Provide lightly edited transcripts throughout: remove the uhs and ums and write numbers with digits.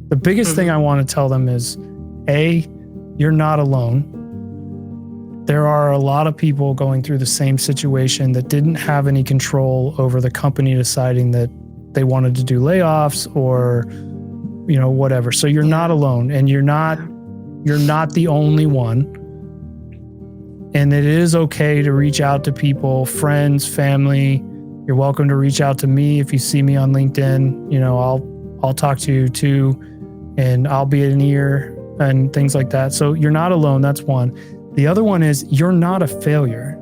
The biggest thing I want to tell them is, A, you're not alone. There are a lot of people going through the same situation that didn't have any control over the company deciding that they wanted to do layoffs or, whatever. So you're not alone, and you're not the only one. And it is okay to reach out to people, friends, family. You're welcome to reach out to me if you see me on LinkedIn. I'll talk to you too, and I'll be an ear and things like that. So you're not alone. That's one. The other one is you're not a failure.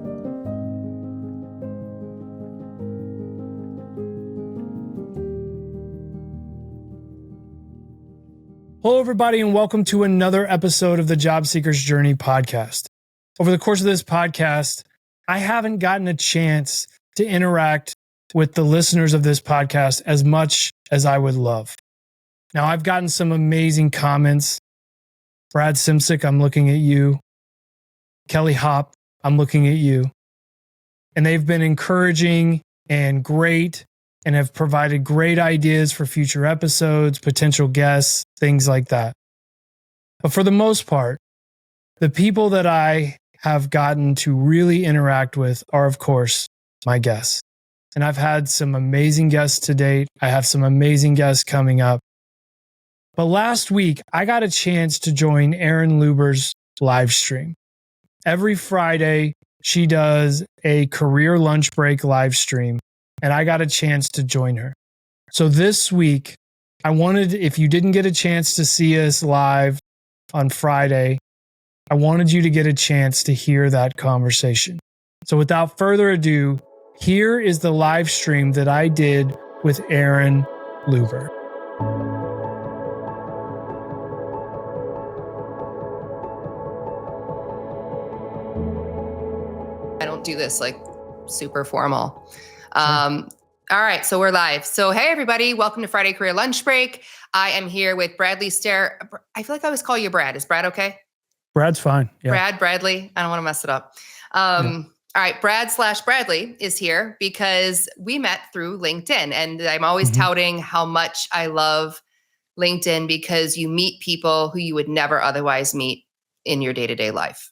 Hello, everybody, and welcome to another episode of the Job Seeker's Journey podcast. Over the course of this podcast, I haven't gotten a chance to interact with the listeners of this podcast as much as I would love. Now, I've gotten some amazing comments. Brad Simsick, I'm looking at you. Kelly Hopp, I'm looking at you. And they've been encouraging and great and have provided great ideas for future episodes, potential guests, things like that. But for the most part, the people that I have gotten to really interact with are, of course, my guests. And I've had some amazing guests to date. I have some amazing guests coming up. But last week, I got a chance to join Erin Lewber's live stream. Every Friday, she does a Career Lunch Break Livestream, and I got a chance to join her. So this week, I wanted, if you didn't get a chance to see us live on Friday, I wanted you to get a chance to hear that conversation. So without further ado, here is the live stream that I did with Erin Lewber. I don't do this like super formal. All right, so we're live. So hey, everybody, welcome to Friday Career Lunch Break. I am here with Bradley Stair. I feel like I always call you Brad. Is Brad okay? Brad's fine. Yeah. Bradley. I don't want to mess it up. All right, Brad/Bradley is here because we met through LinkedIn. And I'm always touting how much I love LinkedIn because you meet people who you would never otherwise meet in your day-to-day life.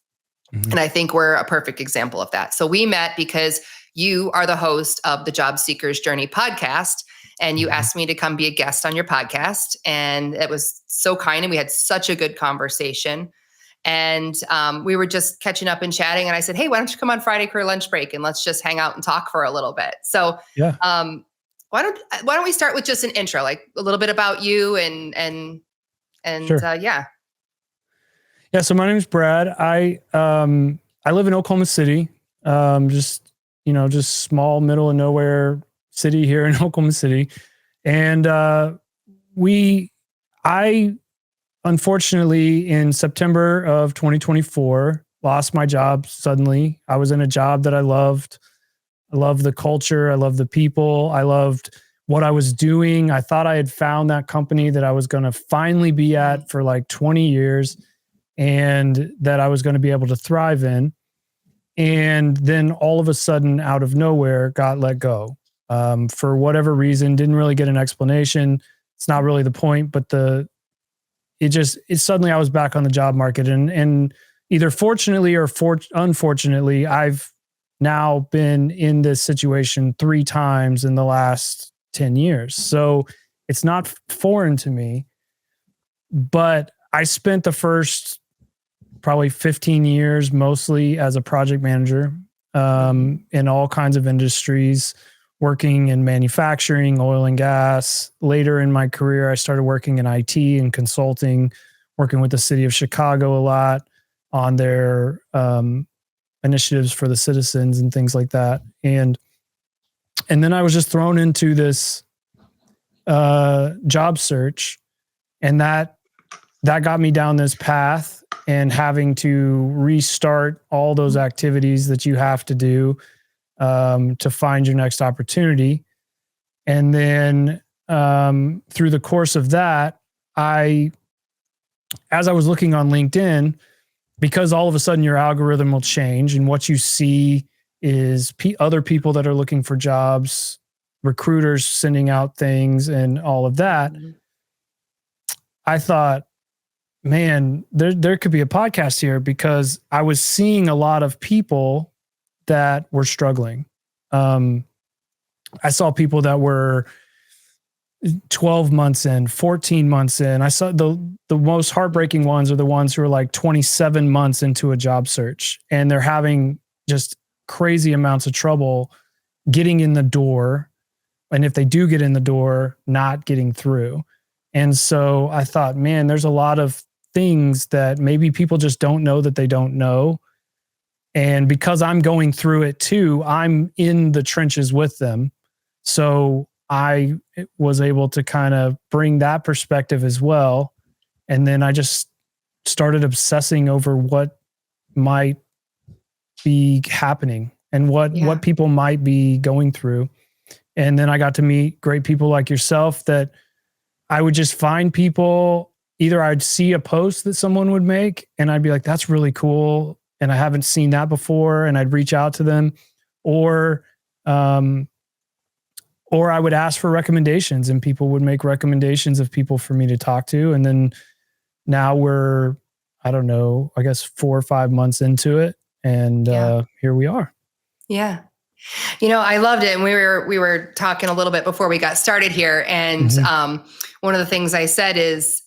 And I think we're a perfect example of that. So we met because you are the host of the Job Seeker's Journey podcast, and you asked me to come be a guest on your podcast. And it was so kind, and we had such a good conversation. And we were just catching up and chatting. And I said, hey, why don't you come on Friday Career Lunch Break and let's just hang out and talk for a little bit. So why don't we start with just an intro, like a little bit about you and Sure. Yeah, so my name is Brad. I live in Oklahoma City, just small middle of nowhere city here in Oklahoma City. And I unfortunately in September of 2024 lost my job suddenly. I was in a job that I loved. I loved the culture. I loved the people. I loved what I was doing. I thought I had found that company that I was going to finally be at for like 20 years. And that I was going to be able to thrive in. And then all of a sudden, out of nowhere, got let go. For whatever reason, didn't really get an explanation. It's not really the point, but suddenly I was back on the job market. And either fortunately or unfortunately, I've now been in this situation 3 times in the last 10 years. So it's not foreign to me, but I spent the first probably 15 years, mostly as a project manager in all kinds of industries, working in manufacturing, oil and gas. Later in my career, I started working in IT and consulting, working with the city of Chicago a lot on their initiatives for the citizens and things like that. And then I was just thrown into this job search, and that got me down this path and having to restart all those activities that you have to do to find your next opportunity. And then through the course of that, as I was looking on LinkedIn, because all of a sudden your algorithm will change and what you see is other people that are looking for jobs, recruiters sending out things and all of that. I thought, man, there could be a podcast here, because I was seeing a lot of people that were struggling. I saw people that were 12 months in, 14 months in. I saw the most heartbreaking ones are the ones who are like 27 months into a job search, and they're having just crazy amounts of trouble getting in the door. And if they do get in the door, not getting through. And so I thought, man, there's a lot of things that maybe people just don't know that they don't know. And because I'm going through it too, I'm in the trenches with them. So I was able to kind of bring that perspective as well. And then I just started obsessing over what might be happening and what people might be going through. And then I got to meet great people like yourself, that I would just find people. Either I'd see a post that someone would make and I'd be like, that's really cool, and I haven't seen that before, and I'd reach out to them, or I would ask for recommendations, and people would make recommendations of people for me to talk to. And then now we're, I don't know, I guess 4 or 5 months into it, and here we are. Yeah. I loved it. And we were talking a little bit before we got started here. And one of the things I said is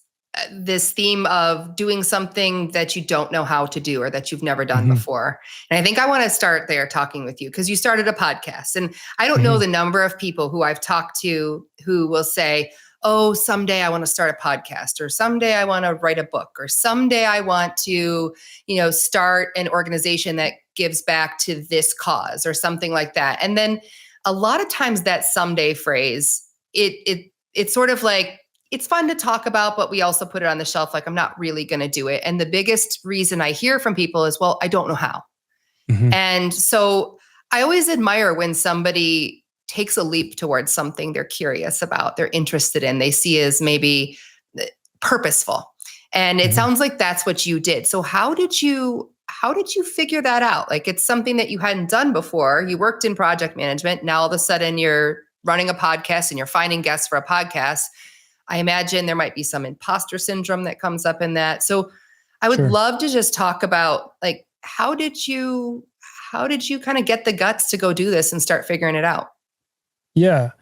this theme of doing something that you don't know how to do, or that you've never done before. And I think I want to start there talking with you, because you started a podcast, and I don't know the number of people who I've talked to who will say, oh, someday I want to start a podcast, or someday I want to write a book, or someday I want to, start an organization that gives back to this cause, or something like that. And then a lot of times that someday phrase, it's sort of like, it's fun to talk about, but we also put it on the shelf. Like, I'm not really going to do it. And the biggest reason I hear from people is, well, I don't know how. And so I always admire when somebody takes a leap towards something they're curious about, they're interested in, they see as maybe purposeful. And it sounds like that's what you did. So how did you figure that out? Like, it's something that you hadn't done before. You worked in project management. Now all of a sudden you're running a podcast and you're finding guests for a podcast. I imagine there might be some imposter syndrome that comes up in that. So I would love to just talk about, like, how did you kind of get the guts to go do this and start figuring it out? Yeah.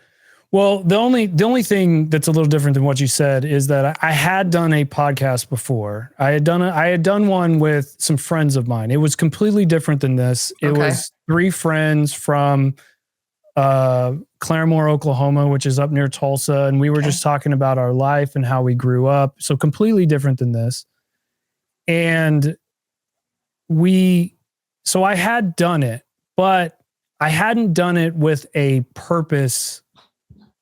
Well, the only thing that's a little different than what you said is that I had done a podcast before. I had done one with some friends of mine. It was completely different than this. It was 3 friends from Claremore, Oklahoma, which is up near Tulsa. And we were just talking about our life and how we grew up. So completely different than this. And so I had done it, but I hadn't done it with a purpose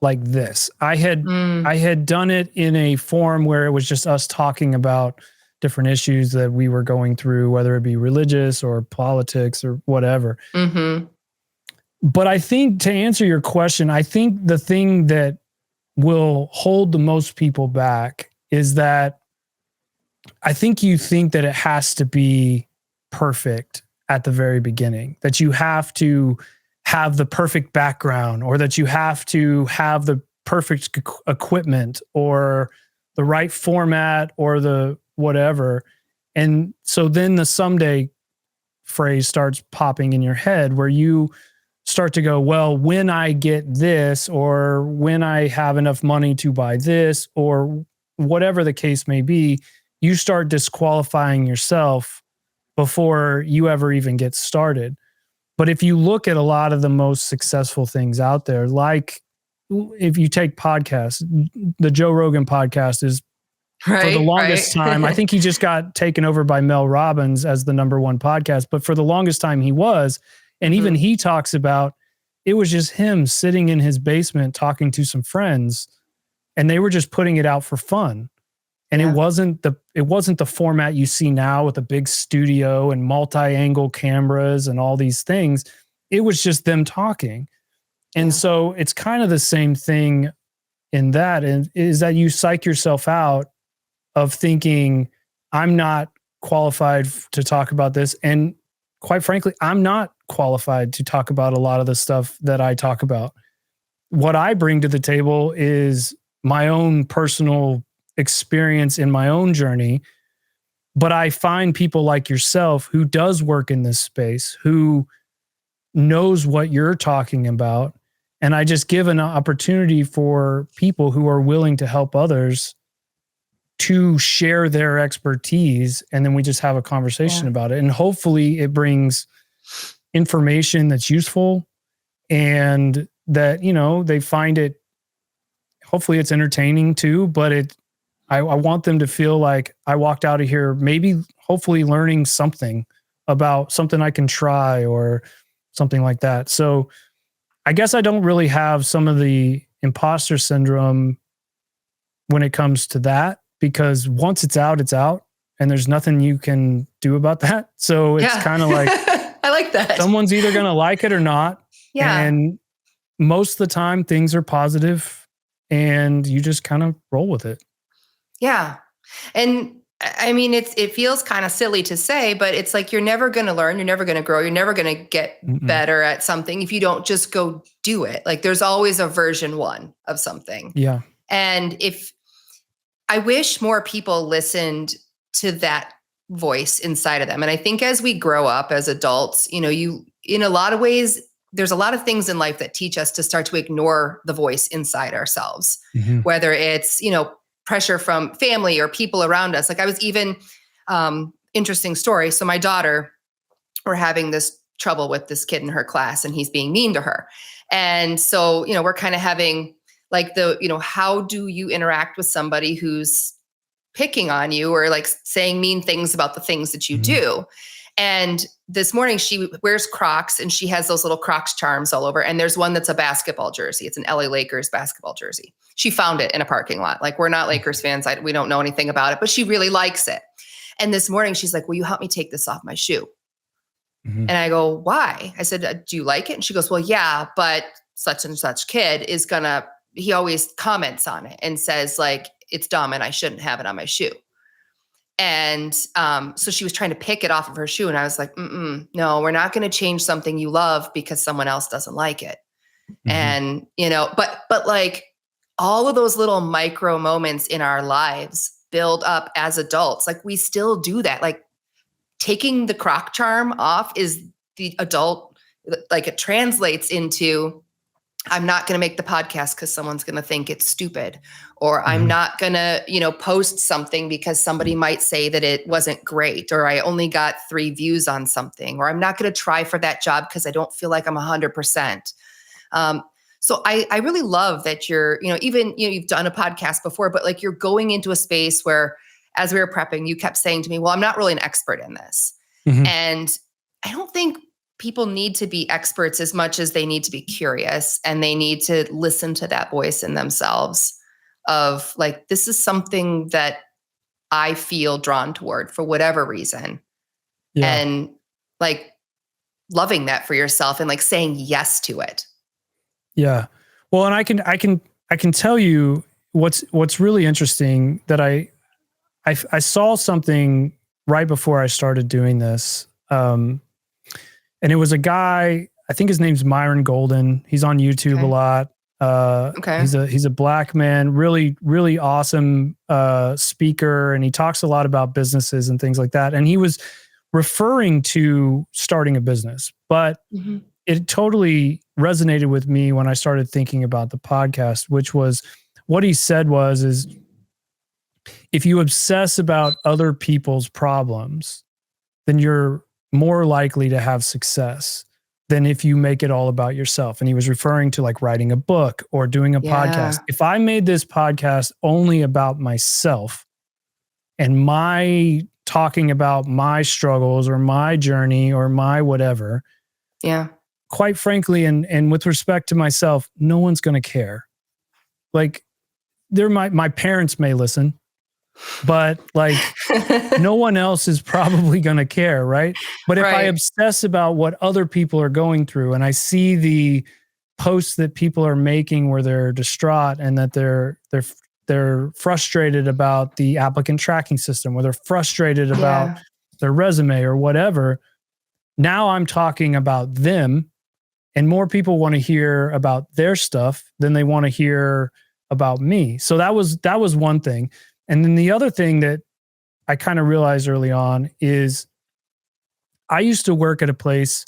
like this. I had done it in a form where it was just us talking about different issues that we were going through, whether it be religious or politics or whatever. But I think, to answer your question, I think the thing that will hold the most people back is that I think you think that it has to be perfect at the very beginning, that you have to have the perfect background, or that you have to have the perfect equipment, or the right format, or the whatever. And so then the someday phrase starts popping in your head, where you start to go, well, when I get this, or when I have enough money to buy this, or whatever the case may be, you start disqualifying yourself before you ever even get started. But if you look at a lot of the most successful things out there, like if you take podcasts, the Joe Rogan podcast is, for the longest time, I think he just got taken over by Mel Robbins as the #1 podcast. But for the longest time he was, and even he talks about, it was just him sitting in his basement talking to some friends, and they were just putting it out for fun. And it wasn't the format you see now with a big studio and multi-angle cameras and all these things. It was just them talking. And so it's kind of the same thing in that, and is that you psych yourself out of thinking, I'm not qualified to talk about this. And quite frankly, I'm not qualified to talk about a lot of the stuff that I talk about. What I bring to the table is my own personal experience in my own journey, but I find people like yourself who does work in this space, who knows what you're talking about. And I just give an opportunity for people who are willing to help others to share their expertise. And then we just have a conversation about it. And hopefully it brings information that's useful and that, they find it, hopefully it's entertaining too, but I want them to feel like I walked out of here, maybe hopefully learning something about something I can try or something like that. So I guess I don't really have some of the imposter syndrome when it comes to that, because once it's out, and there's nothing you can do about that. So it's kind of like, I like that. Someone's either going to like it or not. Yeah. And most of the time things are positive and you just kind of roll with it. Yeah. And I mean, it feels kind of silly to say, but it's like, you're never going to learn. You're never going to grow. You're never going to get better at something if you don't just go do it. Like there's always a version 1 of something. Yeah. And I wish more people listened to that voice inside of them. And I think as we grow up as adults, in a lot of ways, there's a lot of things in life that teach us to start to ignore the voice inside ourselves, whether it's, pressure from family or people around us. Like I was even, interesting story. So my daughter, we're having this trouble with this kid in her class and he's being mean to her. And so, we're kind of having like how do you interact with somebody who's picking on you or like saying mean things about the things that you do. And this morning she wears Crocs and she has those little Crocs charms all over. And there's one that's a basketball jersey. It's an LA Lakers basketball jersey. She found it in a parking lot. Like we're not Lakers fans. We don't know anything about it, but she really likes it. And this morning she's like, will you help me take this off my shoe? And I go, why? I said, do you like it? And she goes, well, yeah, but such and such kid he always comments on it and says like, it's dumb and I shouldn't have it on my shoe. And so she was trying to pick it off of her shoe. And I was like, no, we're not going to change something you love because someone else doesn't like it. And, but like all of those little micro moments in our lives build up as adults. Like we still do that. Like taking the Croc charm off is the adult, like it translates into, I'm not going to make the podcast because someone's going to think it's stupid, or I'm not going to, post something because somebody might say that it wasn't great, or I only got 3 views on something, or I'm not going to try for that job because I don't feel like I'm 100%. So I really love that you're, even, you've done a podcast before, but like you're going into a space where, as we were prepping, you kept saying to me, well, I'm not really an expert in this. And I don't think people need to be experts as much as they need to be curious, and they need to listen to that voice in themselves of like, this is something that I feel drawn toward for whatever reason. And like loving that for yourself and like saying yes to it. Yeah. Well, and I can tell you what's really interesting that I saw something right before I started doing this. And it was a guy, I think his name's Myron Golden. He's on YouTube a lot. He's a black man, really, really awesome speaker. And he talks a lot about businesses and things like that. And he was referring to starting a business, but it totally resonated with me when I started thinking about the podcast, which was what he said is if you obsess about other people's problems, then you're more likely to have success than if you make it all about yourself. And he was referring to like writing a book or doing a podcast. If I made this podcast only about myself and my talking about my struggles or my journey or my whatever, quite frankly, and with respect to myself, no one's going to care. Like my parents may listen, but like no one else is probably going to care. Right. But if I obsess about what other people are going through and I see the posts that people are making where they're distraught and that they're frustrated about the applicant tracking system, or they're frustrated about their resume or whatever, now I'm talking about them, and more people want to hear about their stuff than they want to hear about me. So that was one thing. And then the other thing that I kind of realized early on is I used to work at a place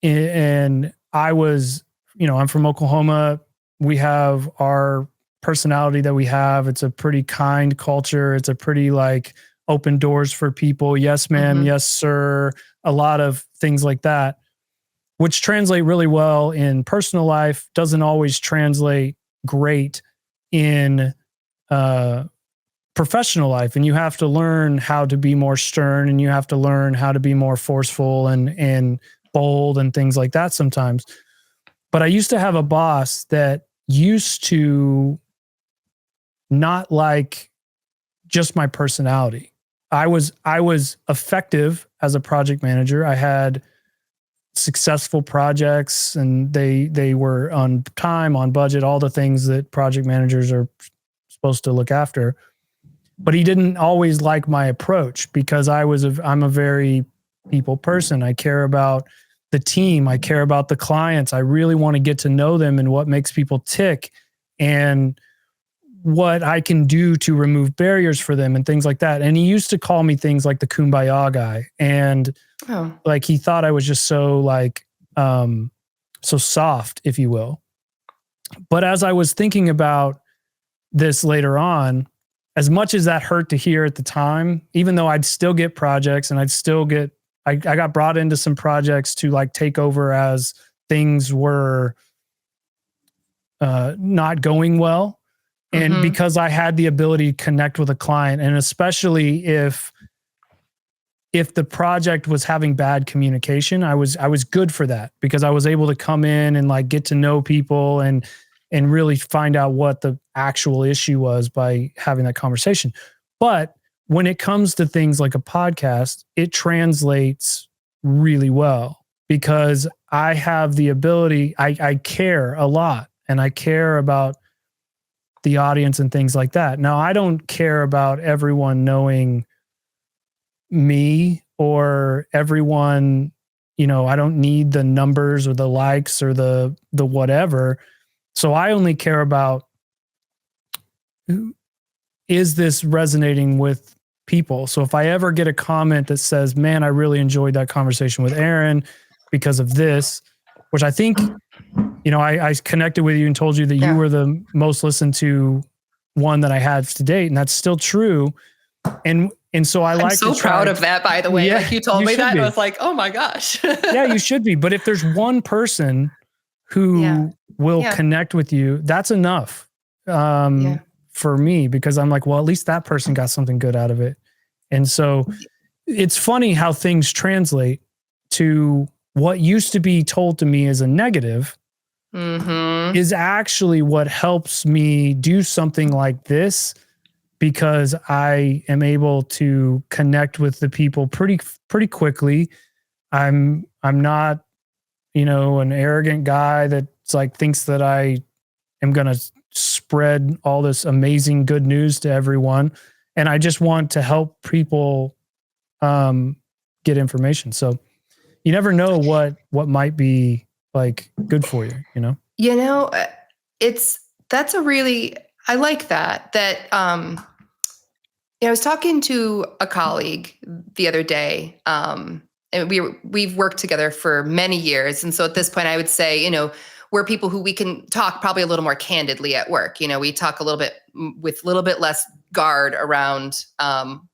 and I was, I'm from Oklahoma. We have our personality that we have. It's a pretty kind culture. It's a pretty like open doors for people. Yes, ma'am. Mm-hmm. Yes, sir. A lot of things like that, which translate really well in personal life, doesn't always translate great in professional life. And you have to learn how to be more stern, and you have to learn how to be more forceful and bold and things like that sometimes. But I used to have a boss that used to not like just my personality. I was effective as a project manager. I had successful projects and they were on time, on budget, all the things that project managers are supposed to look after. But he didn't always like my approach because I'm a very people person. I care about the team. I care about the clients. I really want to get to know them and what makes people tick and what I can do to remove barriers for them and things like that. And he used to call me things like the kumbaya guy. And like, he thought I was just so like, so soft, if you will. But as I was thinking about this later on, as much as that hurt to hear at the time, even though I'd still get projects and I got brought into some projects to like take over as things were not going well. And because I had the ability to connect with a client, and especially if the project was having bad communication, I was good for that because I was able to come in and like get to know people and really find out what the actual issue was by having that conversation. But when it comes to things like a podcast, it translates really well because I have the ability, I care a lot and I care about the audience and things like that. Now, I don't care about everyone knowing me or everyone, I don't need the numbers or the likes or the whatever. So I only care about, is this resonating with people? So if I ever get a comment that says, man, I really enjoyed that conversation with Erin because of this, which I think, I connected with you and told you that you were the most listened to one that I had to date. And that's still true. And so I'm so proud of that, by the way. Yeah, like you told me that, and I was like, oh my gosh. Yeah, you should be. But if there's one person who will connect with you, that's enough for me, because I'm like, well, at least that person got something good out of it. And so it's funny how things translate to what used to be told to me as a negative is actually what helps me do something like this, because I am able to connect with the people pretty quickly. I'm not, an arrogant guy that's like thinks that I am going to spread all this amazing good news to everyone. And I just want to help people get information. So you never know what might be like good for you, I like that, I was talking to a colleague the other day, and we've worked together for many years. And so at this point I would say, we're people who we can talk probably a little more candidly at work. We talk a little bit with a little bit less guard around,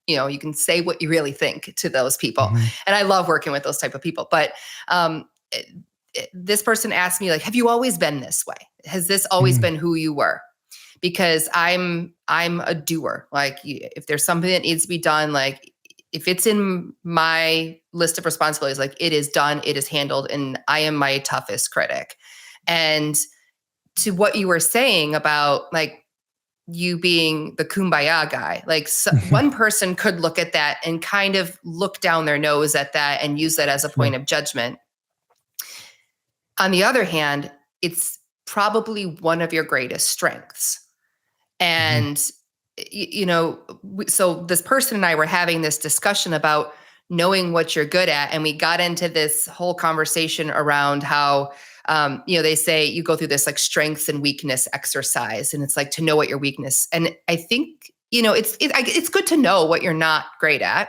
you can say what you really think to those people. And I love working with those type of people. But this person asked me, like, have you always been this way? Has this always been who you were? Because I'm a doer. Like, if there's something that needs to be done, like if it's in my list of responsibilities, like it is done, it is handled, and I am my toughest critic. And to what you were saying about like you being the kumbaya guy, like one person could look at that and kind of look down their nose at that and use that as a point of judgment. On the other hand, it's probably one of your greatest strengths. And, so this person and I were having this discussion about knowing what you're good at. And we got into this whole conversation around how, they say you go through this like strengths and weakness exercise, and it's like to know what your weakness. And I think it's good to know what you're not great at.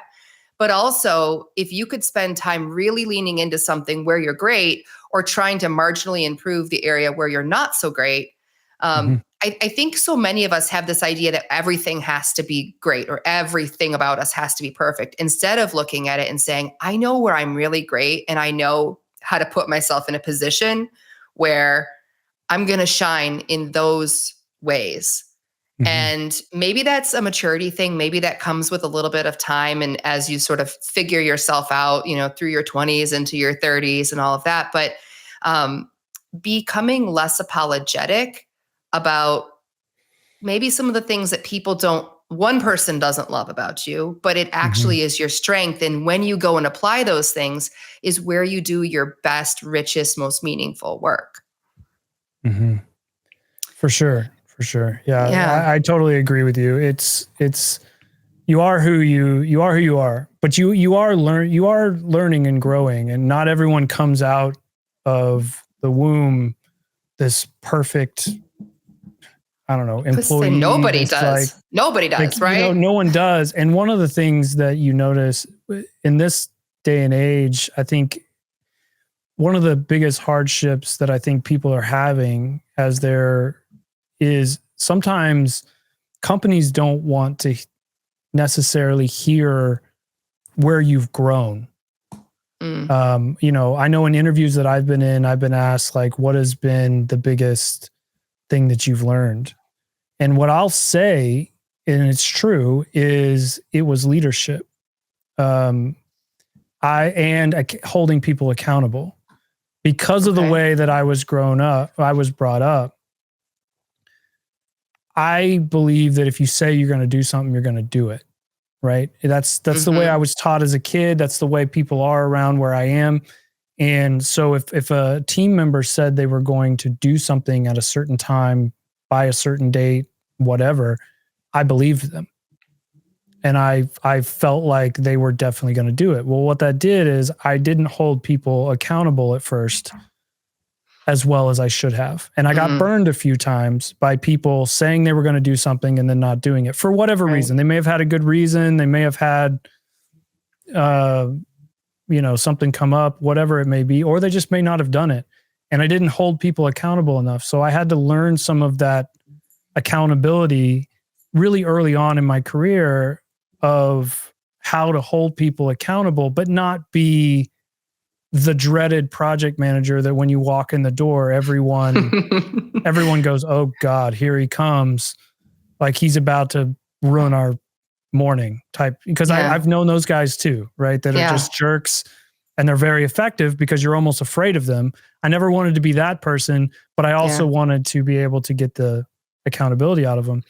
But also, if you could spend time really leaning into something where you're great or trying to marginally improve the area where you're not so great, I think so many of us have this idea that everything has to be great or everything about us has to be perfect, instead of looking at it and saying, I know where I'm really great and I know how to put myself in a position where I'm going to shine in those ways. And maybe that's a maturity thing. Maybe that comes with a little bit of time. And as you sort of figure yourself out, through your 20s into your 30s and all of that, but becoming less apologetic about maybe some of the things that one person doesn't love about you, but it actually is your strength. And when you go and apply those things is where you do your best, richest, most meaningful work. For sure. Yeah. I totally agree with you. It's you are who you are, but you are learning and growing, and not everyone comes out of the womb this perfect, I don't know, employee. Nobody does. Nobody does, right? No one does. And one of the things that you notice in this day and age, I think one of the biggest hardships that I think people are having is sometimes companies don't want to necessarily hear where you've grown. I know in interviews that I've been in, I've been asked, like, what has been the biggest thing that you've learned? And what I'll say, and it's true, is it was leadership. Holding people accountable because of the way that I was brought up. I believe that if you say you're going to do something, you're going to do it. Right. That's the way I was taught as a kid. That's the way people are around where I am. And so if a team member said they were going to do something at a certain time, by a certain date, whatever, I believed them. And I felt like they were definitely going to do it. Well, what that did is I didn't hold people accountable at first as well as I should have. And I got burned a few times by people saying they were going to do something and then not doing it for whatever reason. They may have had a good reason. They may have had, something come up, whatever it may be, or they just may not have done it. And I didn't hold people accountable enough. So I had to learn some of that accountability really early on in my career of how to hold people accountable, but not be the dreaded project manager that when you walk in the door, everyone goes, oh God, here he comes. Like he's about to ruin our morning type. Because I've known those guys too, right? That are just jerks, and they're very effective because you're almost afraid of them. I never wanted to be that person, but I also wanted to be able to get the accountability out of them.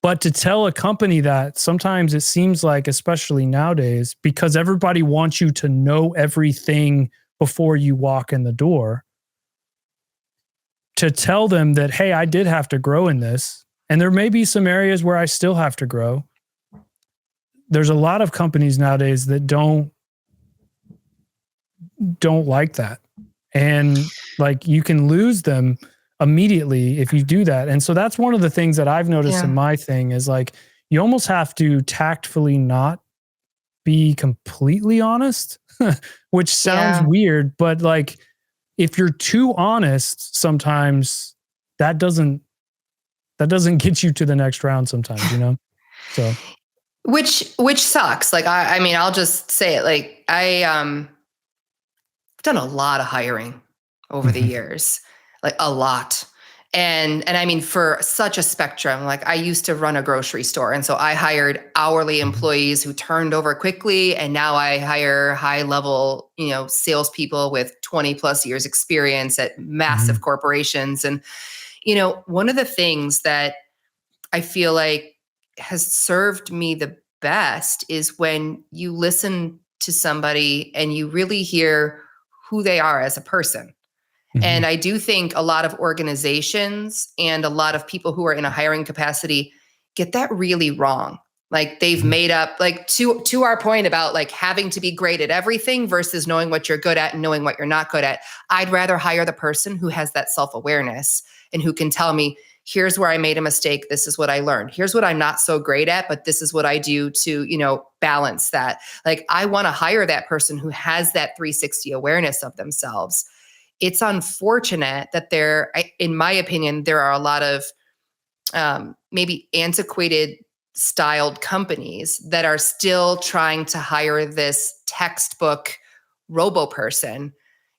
But to tell a company that, sometimes it seems like, especially nowadays, because everybody wants you to know everything before you walk in the door, to tell them that, hey, I did have to grow in this, and there may be some areas where I still have to grow. There's a lot of companies nowadays that don't like that. And like, you can lose them immediately if you do that. And so that's one of the things that I've noticed in my thing is, like, you almost have to tactfully not be completely honest, which sounds weird, but like, if you're too honest, sometimes that doesn't get you to the next round sometimes, So which sucks. Like, I mean, I'll just say it. Like, I've done a lot of hiring over the years, like a lot. And I mean, for such a spectrum. Like, I used to run a grocery store. And so I hired hourly employees who turned over quickly. And now I hire high level, salespeople with 20 plus years experience at massive corporations. And, one of the things that I feel like has served me the best is when you listen to somebody and you really hear who they are as a person. And I do think a lot of organizations and a lot of people who are in a hiring capacity get that really wrong. Like, they've made up, like, to our point about like having to be great at everything versus knowing what you're good at and knowing what you're not good at. I'd rather hire the person who has that self-awareness and who can tell me, here's where I made a mistake. This is what I learned. Here's what I'm not so great at, but this is what I do to, balance that. Like, I want to hire that person who has that 360 awareness of themselves. It's unfortunate that in my opinion, there are a lot of maybe antiquated styled companies that are still trying to hire this textbook robo person.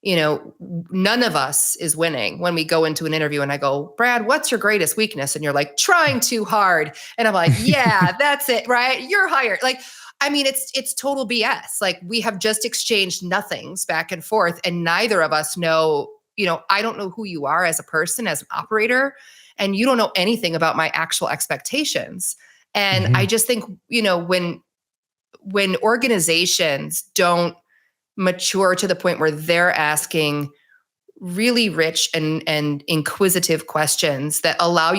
None of us is winning when we go into an interview and I go, Brad, what's your greatest weakness? And you're like, trying too hard. And I'm like, yeah, that's it, right? You're hired. Like, I mean, it's total BS. Like, we have just exchanged nothings back and forth, and neither of us know, I don't know who you are as a person, as an operator, and you don't know anything about my actual expectations. And I just think, when organizations don't mature to the point where they're asking really rich and inquisitive questions that allow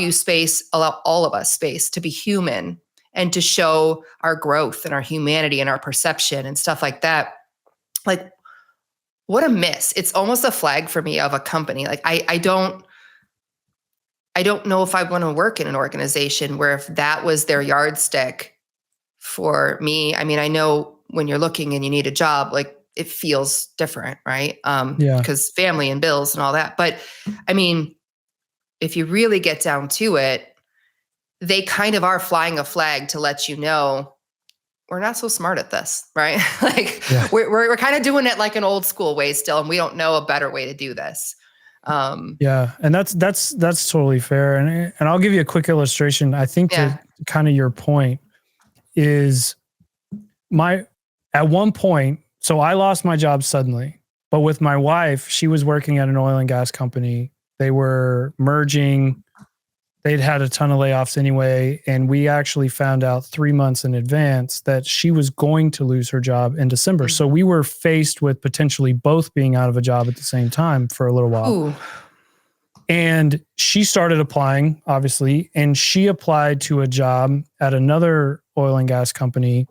all of us space to be human and to show our growth and our humanity and our perception and stuff like that. Like, what a miss. It's almost a flag for me of a company. Like, I don't know if I want to work in an organization where if that was their yardstick for me. I mean, I know when you're looking and you need a job, like, it feels different, right? Because family and bills and all that. But I mean, if you really get down to it, they kind of are flying a flag to let you know we're not so smart at this, right? Like, we're kind of doing it like an old school way still, and we don't know a better way to do this. And that's totally fair. And I'll give you a quick illustration. I think to kind of your point is at one point, so I lost my job suddenly, but with my wife, she was working at an oil and gas company. They were merging. They'd had a ton of layoffs anyway. And we actually found out 3 months in advance that she was going to lose her job in December. So we were faced with potentially both being out of a job at the same time for a little while. Ooh. And she started applying, obviously, and she applied to a job at another oil and gas company.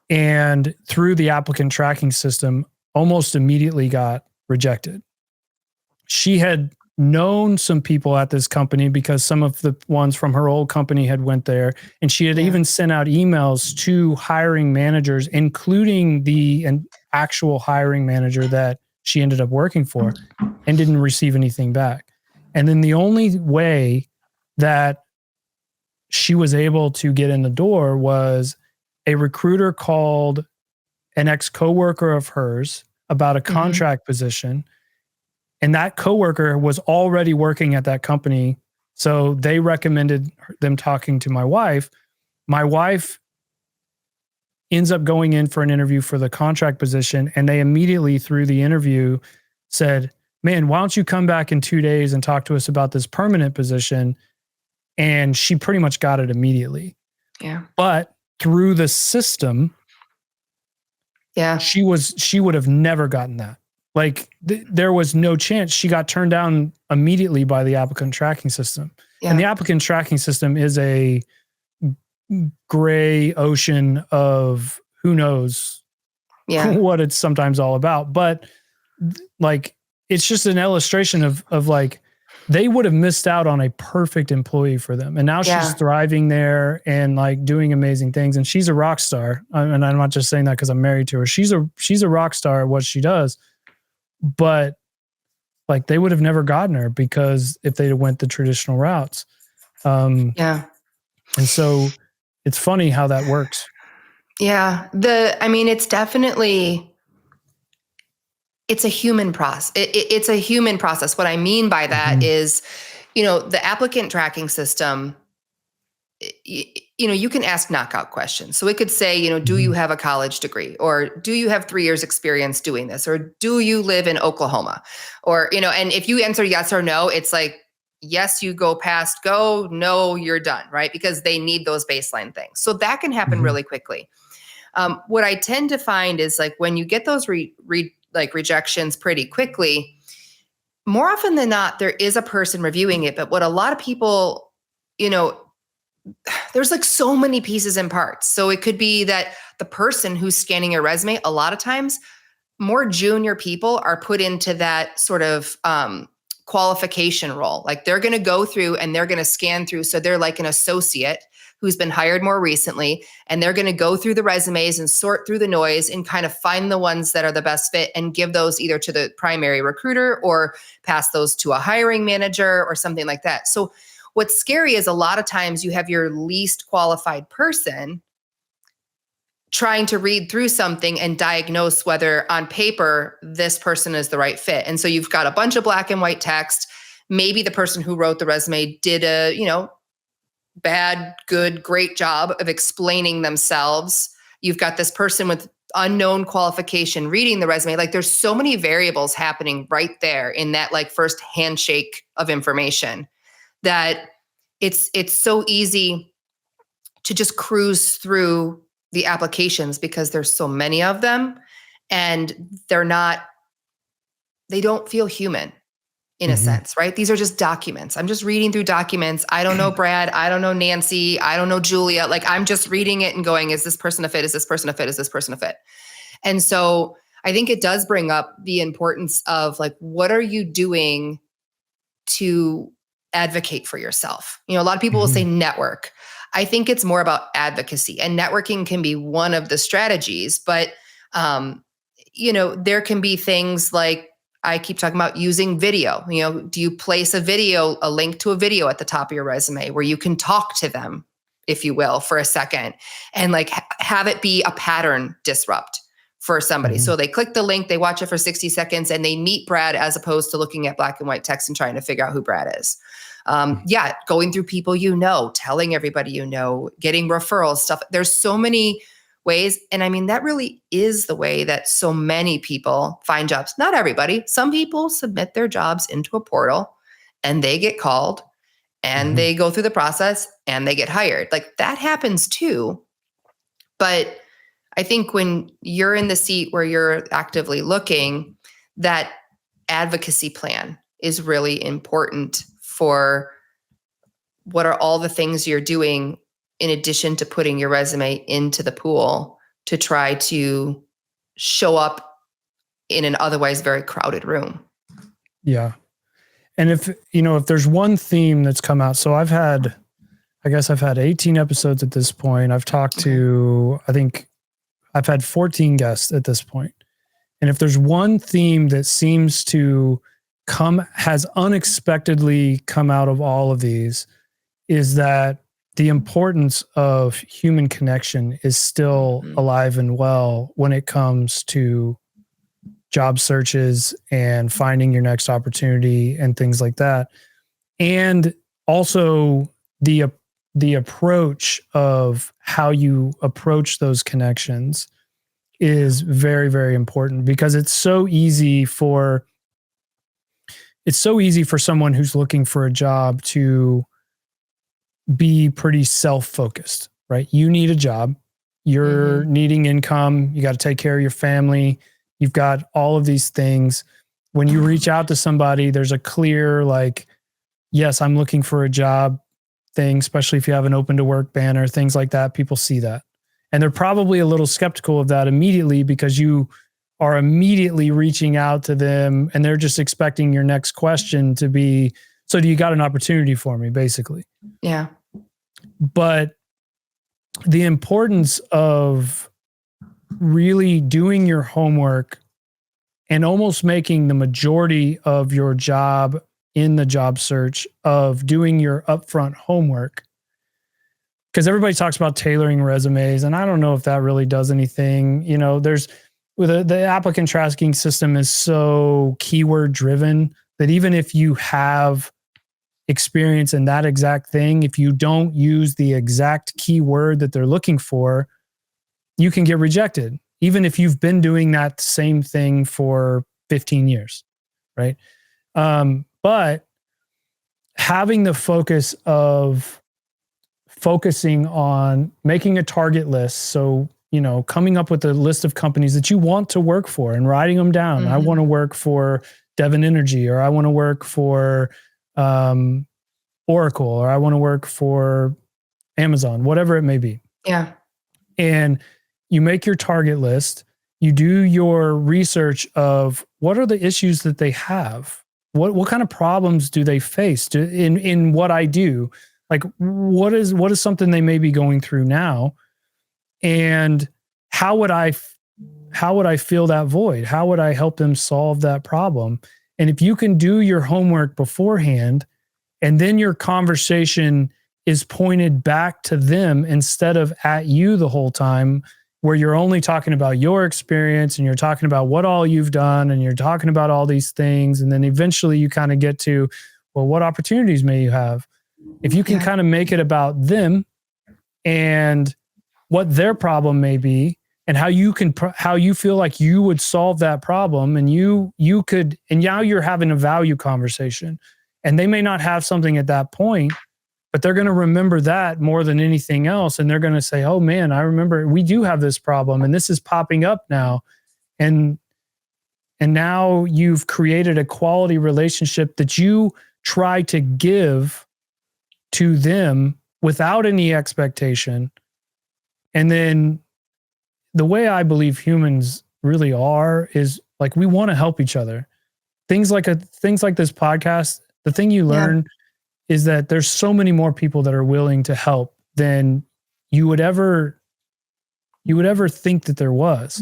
And through the applicant tracking system, almost immediately got rejected. She had known some people at this company because some of the ones from her old company had went there. And she had even sent out emails to hiring managers, including the actual hiring manager that she ended up working for, and didn't receive anything back. And then the only way that she was able to get in the door was a recruiter called an ex-coworker of hers about a contract position. And that coworker was already working at that company. So they recommended them talking to my wife. My wife ends up going in for an interview for the contract position. And they immediately, through the interview, said, man, why don't you come back in 2 days and talk to us about this permanent position? And she pretty much got it immediately. Yeah. But through the system, she would have never gotten that. Like, there was no chance. She got turned down immediately by the applicant tracking system. Yeah. And the applicant tracking system is a gray ocean of who knows what it's sometimes all about. But like, it's just an illustration of like, they would have missed out on a perfect employee for them. And now she's thriving there and like doing amazing things. And she's a rock star. And I'm not just saying that because I'm married to her. She's a rock star at what she does. But like, they would have never gotten her because if they went the traditional routes. And so it's funny how that works. Yeah. It's definitely, it's a human process. It's a human process. What I mean by that is, the applicant tracking system, you can ask knockout questions. So it could say, do you have a college degree, or do you have 3 years experience doing this? Or do you live in Oklahoma? Or, and if you answer yes or no, it's like, yes, you go past go, no, you're done, right? Because they need those baseline things. So that can happen really quickly. What I tend to find is like, when you get those rejections pretty quickly, more often than not, there is a person reviewing it. But what a lot of people, there's like so many pieces and parts. So it could be that the person who's scanning your resume, a lot of times more junior people are put into that sort of qualification role. Like they're going to go through and they're going to scan through. So they're like an associate who's been hired more recently, and they're going to go through the resumes and sort through the noise and kind of find the ones that are the best fit and give those either to the primary recruiter or pass those to a hiring manager or something like that. So what's scary is a lot of times you have your least qualified person trying to read through something and diagnose whether on paper this person is the right fit. And so you've got a bunch of black and white text. Maybe the person who wrote the resume did a, bad, good, great job of explaining themselves. You've got this person with unknown qualification reading the resume. Like there's so many variables happening right there in that like first handshake of information that it's so easy to just cruise through the applications because there's so many of them and they don't feel human in a sense, right? These are just documents. I'm just reading through documents. I don't know Brad. I don't know Nancy. I don't know Julia. Like I'm just reading it and going, is this person a fit? Is this person a fit? Is this person a fit? And so I think it does bring up the importance of like, what are you doing to advocate for yourself? A lot of people will say network. I think it's more about advocacy, and networking can be one of the strategies, but there can be things like, I keep talking about using video. Do you place a link to a video at the top of your resume where you can talk to them, if you will, for a second, and like have it be a pattern disrupt for somebody. So they click the link, they watch it for 60 seconds and they meet Brad as opposed to looking at black and white text and trying to figure out who Brad is. Going through people, telling everybody, getting referrals, stuff. There's so many ways. And I mean, that really is the way that so many people find jobs. Not everybody. Some people submit their jobs into a portal and they get called and they go through the process and they get hired. Like that happens too. But I think when you're in the seat where you're actively looking, that advocacy plan is really important for what are all the things you're doing in addition to putting your resume into the pool to try to show up in an otherwise very crowded room. Yeah. And if there's one theme that's come out, so I've had 18 episodes at this point. I've talked to, I think I've had 14 guests at this point. And if there's one theme that seems to has unexpectedly come out of all of these, is that the importance of human connection is still alive and well when it comes to job searches and finding your next opportunity and things like that. And also the approach of how you approach those connections is very, very important, because it's so easy for someone who's looking for a job to be pretty self-focused, right? You need a job, you're needing income, you got to take care of your family, you've got all of these things. When you reach out to somebody, there's a clear, like, yes, I'm looking for a job thing, especially if you have an open to work banner, things like that. People see that. And they're probably a little skeptical of that immediately because you are immediately reaching out to them and they're just expecting your next question to be, so do you got an opportunity for me, basically? Yeah. But the importance of really doing your homework and almost making the majority of your job in the job search of doing your upfront homework, because everybody talks about tailoring resumes, and I don't know if that really does anything. There's the applicant tracking system is so keyword driven that even if you have experience in that exact thing, if you don't use the exact keyword that they're looking for, you can get rejected, even if you've been doing that same thing for 15 years, right? But having the focus of focusing on making a target list, so coming up with a list of companies that you want to work for and writing them down. I want to work for Devon Energy, or I want to work for Oracle, or I want to work for Amazon, whatever it may be. Yeah. And you make your target list, you do your research of what are the issues that they have, what kind of problems do they face in what I do? Like, what is something they may be going through now? And how would I fill that void? How would I help them solve that problem? And if you can do your homework beforehand, and then your conversation is pointed back to them instead of at you the whole time, where you're only talking about your experience and you're talking about what all you've done and you're talking about all these things. And then eventually you kind of get to, well, what opportunities may you have? If you can kind of make it about them and what their problem may be and how you feel like you would solve that problem, and you could, and now you're having a value conversation, and they may not have something at that point, but they're going to remember that more than anything else. And they're going to say, oh man, I remember we do have this problem and this is popping up now. And now you've created a quality relationship that you try to give to them without any expectation. And then the way I believe humans really are is like, we want to help each other. Things like this podcast, the thing you learn is that there's so many more people that are willing to help than you would ever think that there was.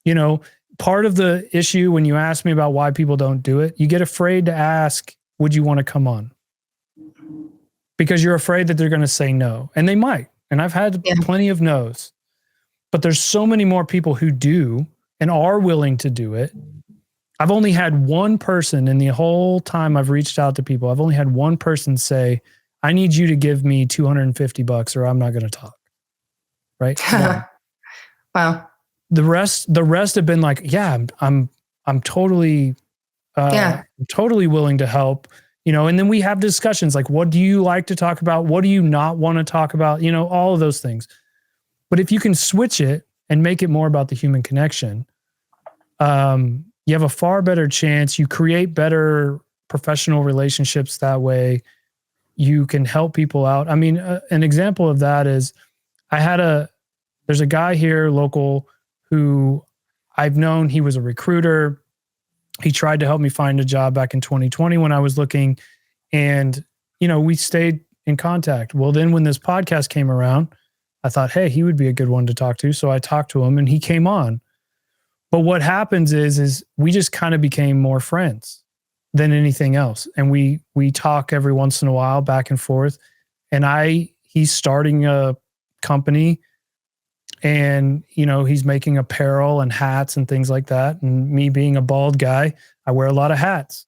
You know, part of the issue when you ask me about why people don't do it, you get afraid to ask, would you want to come on? Because you're afraid that they're going to say no. And they might. And I've had plenty of no's. But there's so many more people who do and are willing to do it. I've only had one person in the whole time I've reached out to people. I've only had one person say, I need you to give me $250 or I'm not going to talk. Right? Wow. The rest have been like, yeah, I'm totally, totally willing to help, you know, and then we have discussions like, what do you like to talk about? What do you not want to talk about? You know, all of those things. But if you can switch it and make it more about the human connection, you have a far better chance. You create better professional relationships that way. You can help people out. I mean, an example of that is there's a guy here local who I've known. He was a recruiter. He tried to help me find a job back in 2020 when I was looking, and, you know, we stayed in contact. Well, then when this podcast came around, I thought, hey, he would be a good one to talk to. So I talked to him and he came on. But what happens is we just kind of became more friends than anything else. And we talk every once in a while back and forth. And he's starting a company, and, you know, he's making apparel and hats and things like that. And me being a bald guy, I wear a lot of hats.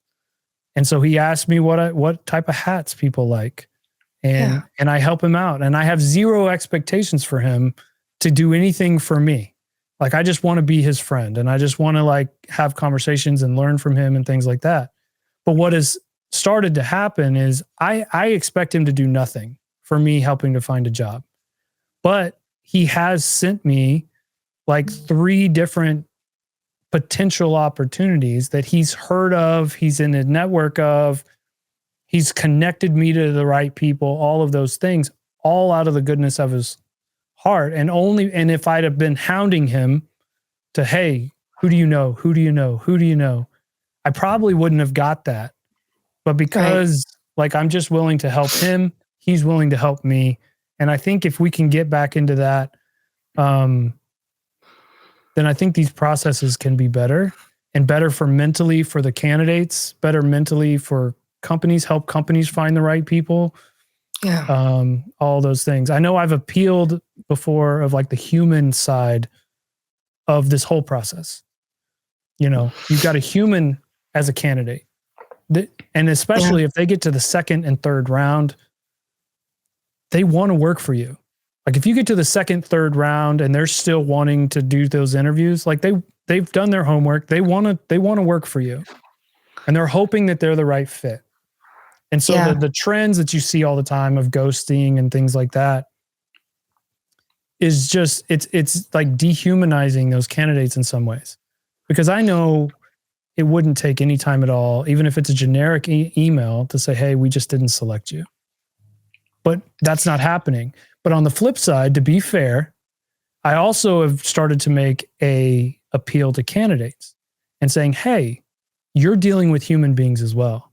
And so he asked me what type of hats people like. And I help him out. And I have zero expectations for him to do anything for me. Like, I just want to be his friend, and I just want to like have conversations and learn from him and things like that. But what has started to happen is I expect him to do nothing for me helping to find a job. But he has sent me like 3 different potential opportunities that he's heard of, he's in a network of, he's connected me to the right people, all of those things, all out of the goodness of his heart. And if I'd have been hounding him to, hey, who do you know? Who do you know? Who do you know? I probably wouldn't have got that. But because like, I'm just willing to help him, he's willing to help me. And I think if we can get back into that, then I think these processes can be better, and better for mentally for the candidates, better mentally for companies, help companies find the right people. All those things. I know I've appealed before of like the human side of this whole process. You know, you've got a human as a candidate, and especially if they get to the 2nd and 3rd round, they want to work for you. Like, if you get to the 2nd, 3rd round and they're still wanting to do those interviews, like they've done their homework. They want to work for you, and they're hoping that they're the right fit. And so the trends that you see all the time of ghosting and things like that is just, it's like dehumanizing those candidates in some ways, because I know it wouldn't take any time at all, even if it's a generic email, to say, hey, we just didn't select you. But that's not happening. But on the flip side, to be fair, I also have started to make a appeal to candidates and saying, hey, you're dealing with human beings as well.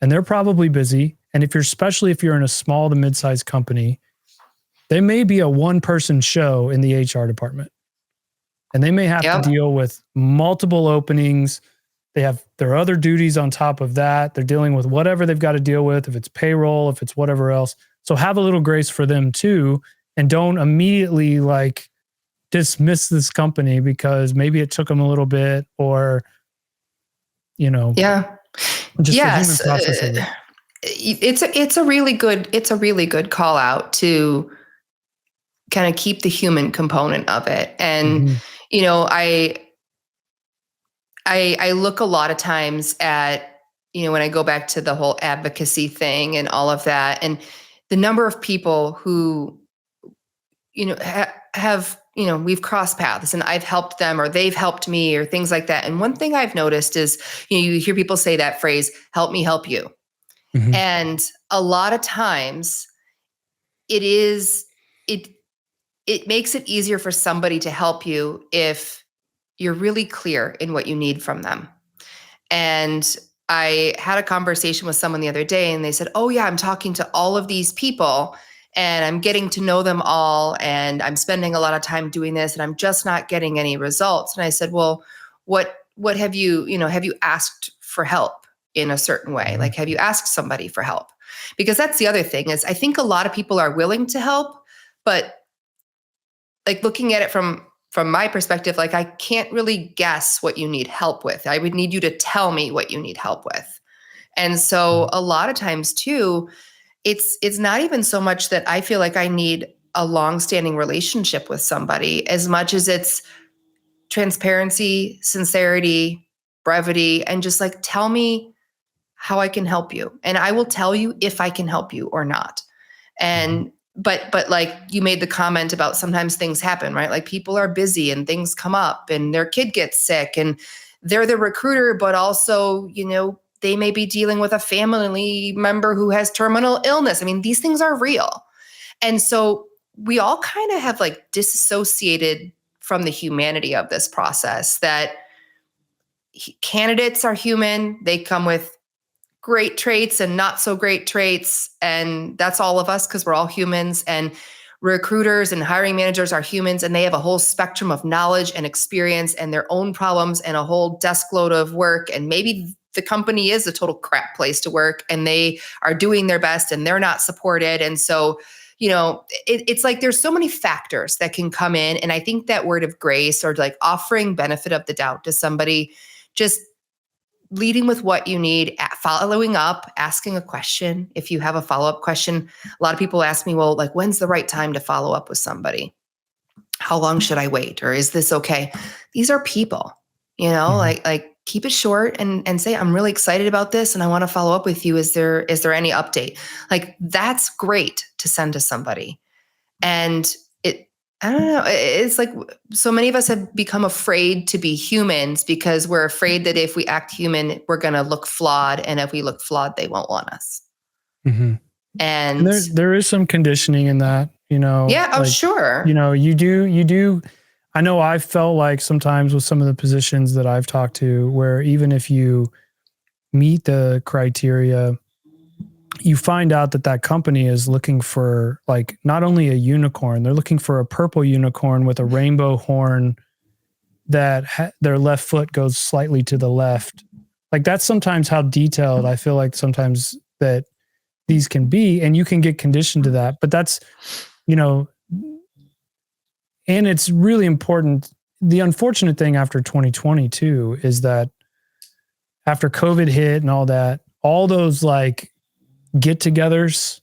And they're probably busy. And especially if you're in a small to mid-sized company, they may be a one-person show in the HR department. And they may have to deal with multiple openings. They have their other duties on top of that. They're dealing with whatever they've got to deal with, if it's payroll, if it's whatever else. So have a little grace for them too. And don't immediately like dismiss this company because maybe it took them a little bit or, just the human process of it. It's a really good call out to kind of keep the human component of it. And, I look a lot of times at, when I go back to the whole advocacy thing and all of that, and the number of people who, have, we've crossed paths and I've helped them or they've helped me or things like that. And one thing I've noticed is, you hear people say that phrase, help me help you. Mm-hmm. And a lot of times it makes it easier for somebody to help you if you're really clear in what you need from them. And I had a conversation with someone the other day and they said, oh yeah, I'm talking to all of these people and I'm getting to know them all. And I'm spending a lot of time doing this and I'm just not getting any results. And I said, well, what have you asked for help in a certain way? Like, have you asked somebody for help? Because that's the other thing is I think a lot of people are willing to help, but like looking at it from my perspective, like I can't really guess what you need help with. I would need you to tell me what you need help with. And so a lot of times too, it's not even so much that I feel like I need a long-standing relationship with somebody as much as it's transparency, sincerity, brevity, and just like, tell me how I can help you. And I will tell you if I can help you or not. And But like you made the comment about sometimes things happen, right? Like people are busy and things come up and their kid gets sick and they're the recruiter, but also, they may be dealing with a family member who has terminal illness. I mean, these things are real. And so we all kind of have like disassociated from the humanity of this process that candidates are human. They come with great traits and not so great traits. And that's all of us because we're all humans. And recruiters and hiring managers are humans and they have a whole spectrum of knowledge and experience and their own problems and a whole desk load of work. And maybe the company is a total crap place to work and they are doing their best and they're not supported. And so, it's like there's so many factors that can come in. And I think that word of grace or like offering benefit of the doubt to somebody, just leading with what you need, following up, asking a question. If you have a follow-up question, a lot of people ask me, well, like, when's the right time to follow up with somebody? How long should I wait? Or is this okay? These are people, like keep it short and say, I'm really excited about this and I want to follow up with you. Is there any update? Like, that's great to send to somebody. And I don't know. It's like so many of us have become afraid to be humans because we're afraid that if we act human, we're going to look flawed. And if we look flawed, they won't want us. Mm-hmm. And there is some conditioning in that, Yeah. Oh, sure. You do. I know I've felt like sometimes with some of the positions that I've talked to where even if you meet the criteria, you find out that company is looking for like not only a unicorn, they're looking for a purple unicorn with a rainbow horn that their left foot goes slightly to the left. Like that's sometimes how detailed I feel like sometimes that these can be, and you can get conditioned to that. But that's, and it's really important. The unfortunate thing after 2020 too is that after COVID hit and all that, all those like get-togethers